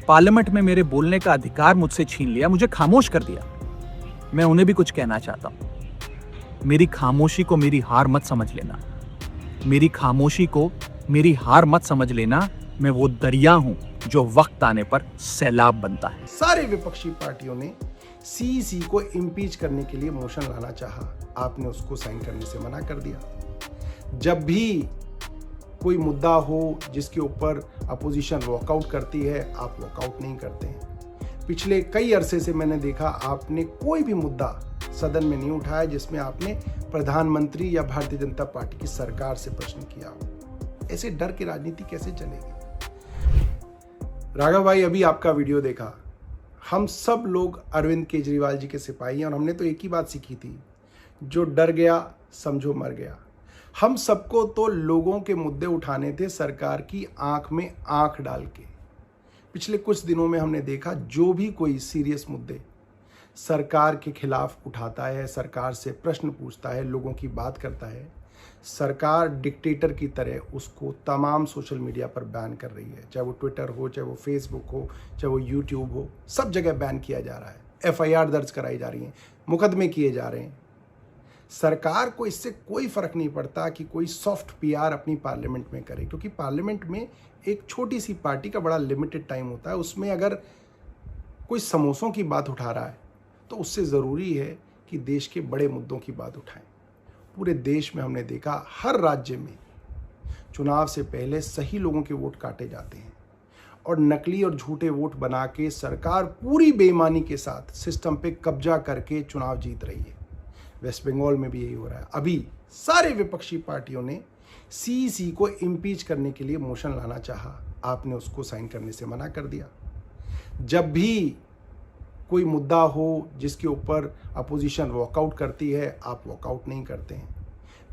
Parliament में मेरे बोलने का अधिकार मुझसे छीन लिया, मुझे खामोश कर दिया। मैं उन्हें भी कुछ कहना चाहता हूं। मेरी खामोशी को मेरी हार मत समझ लेना। मेरी खामोशी को मेरी हार मत समझ लेना। मैं वो दरिया हूं जो वक्त आने पर सैलाब बनता है। सारे विपक्षी पार्टियों ने सीईसी को इम्पीच करने के लिए मोशन लाना चाहा, आपने उसको साइन करने से मना कर दिया। जब भी कोई मुद्दा हो जिसके ऊपर अपोजिशन वॉकआउट करती है, आप वॉकआउट नहीं करते हैं। पिछले कई अरसे से मैंने देखा आपने कोई भी मुद्दा सदन में नहीं उठाया जिसमें आपने प्रधानमंत्री या भारतीय जनता पार्टी की सरकार से प्रश्न किया हो। ऐसे डर की राजनीति कैसे चलेगी? राघव भाई, अभी आपका वीडियो देखा। हम सब लोग अरविंद केजरीवाल जी के सिपाही हैं और हमने तो एक ही बात सीखी थी, जो डर गया समझो मर गया। हम सबको तो लोगों के मुद्दे उठाने थे सरकार की आंख में आंख डाल के। पिछले कुछ दिनों में हमने देखा जो भी कोई सीरियस मुद्दे सरकार के खिलाफ उठाता है, सरकार से प्रश्न पूछता है, लोगों की बात करता है, सरकार डिक्टेटर की तरह उसको तमाम सोशल मीडिया पर बैन कर रही है। चाहे वो ट्विटर हो, चाहे वो फेसबुक हो, चाहे वो यूट्यूब हो, सब जगह बैन किया जा रहा है। एफआईआर दर्ज कराई जा रही है, मुकदमे किए जा रहे हैं। सरकार को इससे कोई फर्क नहीं पड़ता कि कोई सॉफ्ट पीआर अपनी पार्लियामेंट में करे, क्योंकि पार्लियामेंट में एक छोटी सी पार्टी का बड़ा लिमिटेड टाइम होता है। उसमें अगर कोई समोसों की बात उठा रहा है तो उससे ज़रूरी है कि देश के बड़े मुद्दों की बात उठाएं। पूरे देश में हमने देखा हर राज्य में चुनाव से पहले सही लोगों के वोट काटे जाते हैं और नकली और झूठे वोट बना के सरकार पूरी बेईमानी के साथ सिस्टम पे कब्जा करके चुनाव जीत रही है। वेस्ट बंगाल में भी यही हो रहा है। अभी सारे विपक्षी पार्टियों ने सीईसी को इम्पीच करने के लिए मोशन लाना चाहा, आपने उसको साइन करने से मना कर दिया। जब भी कोई मुद्दा हो जिसके ऊपर अपोजिशन वॉकआउट करती है, आप वॉकआउट नहीं करते हैं।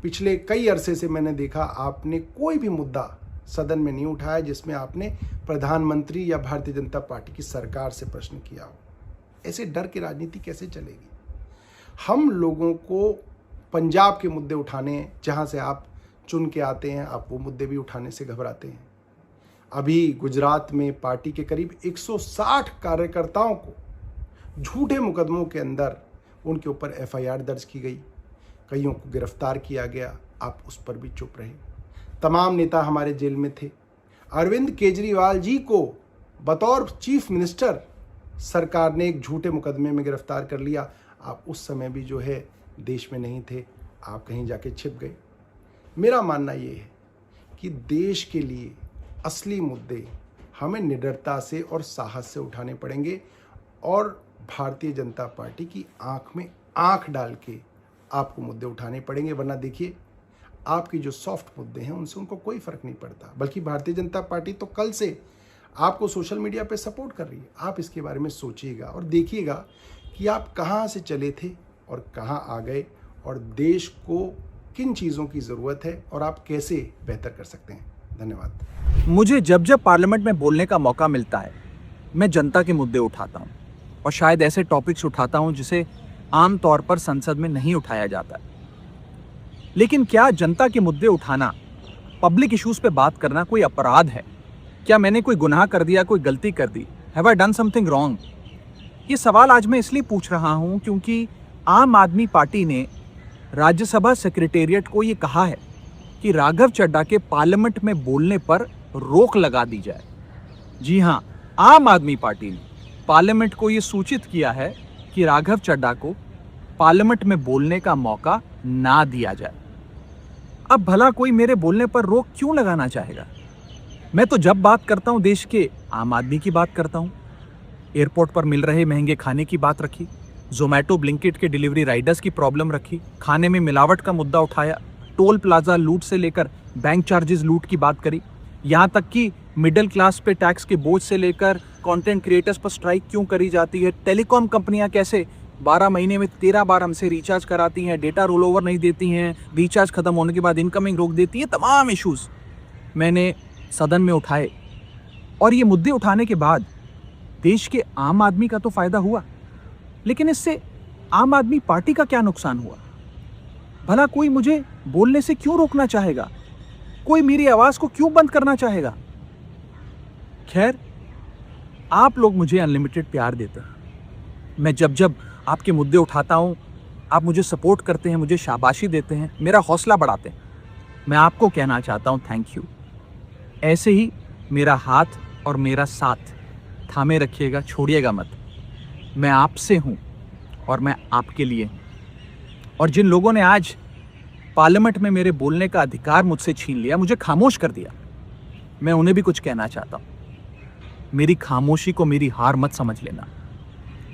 पिछले कई अरसे से मैंने देखा आपने कोई भी मुद्दा सदन में नहीं उठाया जिसमें आपने प्रधानमंत्री या भारतीय जनता पार्टी की सरकार से प्रश्न किया हो। ऐसे डर की राजनीति कैसे चलेगी? हम लोगों को पंजाब के मुद्दे उठाने हैं, जहां से आप चुन के आते हैं, आप वो मुद्दे भी उठाने से घबराते हैं। अभी गुजरात में पार्टी के करीब 160 कार्यकर्ताओं को झूठे मुकदमों के अंदर उनके ऊपर एफआईआर दर्ज की गई, कईयों को गिरफ्तार किया गया, आप उस पर भी चुप रहे। तमाम नेता हमारे जेल में थे। अरविंद केजरीवाल जी को बतौर चीफ मिनिस्टर सरकार ने एक झूठे मुकदमे में गिरफ्तार कर लिया। आप उस समय भी जो है देश में नहीं थे, आप कहीं जाके छिप गए। मेरा मानना ये है कि देश के लिए असली मुद्दे हमें निडरता से और साहस से उठाने पड़ेंगे और भारतीय जनता पार्टी की आंख में आंख डाल के आपको मुद्दे उठाने पड़ेंगे। वरना देखिए, आपके जो सॉफ्ट मुद्दे हैं उनसे उनको कोई फर्क नहीं पड़ता। बल्कि भारतीय जनता पार्टी तो कल से आपको सोशल मीडिया पे सपोर्ट कर रही है। आप इसके बारे में सोचिएगा और देखिएगा कि आप कहाँ से चले थे और कहाँ आ गए और देश को किन चीज़ों की ज़रूरत है और आप कैसे बेहतर कर सकते हैं। धन्यवाद। मुझे जब जब पार्लियामेंट में बोलने का मौका मिलता है, मैं जनता के मुद्दे उठाता हूँ और शायद ऐसे टॉपिक्स उठाता हूँ जिसे आम तौर पर संसद में नहीं उठाया जाता है। लेकिन क्या जनता के मुद्दे उठाना, पब्लिक इश्यूज पे बात करना कोई अपराध है? क्या मैंने कोई गुनाह कर दिया, कोई गलती कर दी? Have I done something wrong? ये सवाल आज मैं इसलिए पूछ रहा हूँ क्योंकि आम आदमी पार्टी ने राज्यसभा सेक्रेटेरिएट को ये कहा है कि राघव चड्ढा के पार्लियामेंट में बोलने पर रोक लगा दी जाए। जी हाँ, आम आदमी पार्टी ने पार्लियामेंट को ये सूचित किया है कि राघव चड्ढा को पार्लियामेंट में बोलने का मौका ना दिया जाए। अब भला कोई मेरे बोलने पर रोक क्यों लगाना चाहेगा? मैं तो जब बात करता हूं देश के आम आदमी की बात करता हूं। एयरपोर्ट पर मिल रहे महंगे खाने की बात रखी, जोमैटो ब्लिंकिट के डिलीवरी राइडर्स की प्रॉब्लम रखी, खाने में मिलावट का मुद्दा उठाया, टोल प्लाजा लूट से लेकर बैंक चार्जेस लूट की बात करी, यहाँ तक कि मिडिल क्लास पे टैक्स के बोझ से लेकर कंटेंट क्रिएटर्स पर स्ट्राइक क्यों करी जाती है, टेलीकॉम कंपनियां कैसे 12 महीने में 13 बार हमसे रिचार्ज कराती हैं, डेटा रोल ओवर नहीं देती हैं, रिचार्ज खत्म होने के बाद इनकमिंग रोक देती हैं, तमाम इश्यूज मैंने सदन में उठाए। और ये मुद्दे उठाने के बाद देश के आम आदमी का तो फायदा हुआ, लेकिन इससे आम आदमी पार्टी का क्या नुकसान हुआ? भला कोई मुझे बोलने से क्यों रोकना चाहेगा? कोई मेरी आवाज को क्यों बंद करना चाहेगा? खैर, आप लोग मुझे अनलिमिटेड प्यार देते हैं। मैं जब जब आपके मुद्दे उठाता हूँ, आप मुझे सपोर्ट करते हैं, मुझे शाबाशी देते हैं, मेरा हौसला बढ़ाते हैं। मैं आपको कहना चाहता हूँ थैंक यू। ऐसे ही मेरा हाथ और मेरा साथ थामे रखिएगा, छोड़िएगा मत। मैं आपसे हूँ और मैं आपके लिए हूँ। और जिन लोगों ने आज पार्लियामेंट में मेरे बोलने का अधिकार मुझसे छीन लिया, मुझे खामोश कर दिया, मैं उन्हें भी कुछ कहना चाहता हूँ। मेरी खामोशी को मेरी हार मत समझ लेना।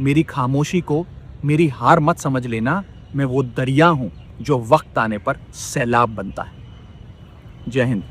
मेरी खामोशी को मेरी हार मत समझ लेना। मैं वो दरिया हूँ जो वक्त आने पर सैलाब बनता है। जय हिंद।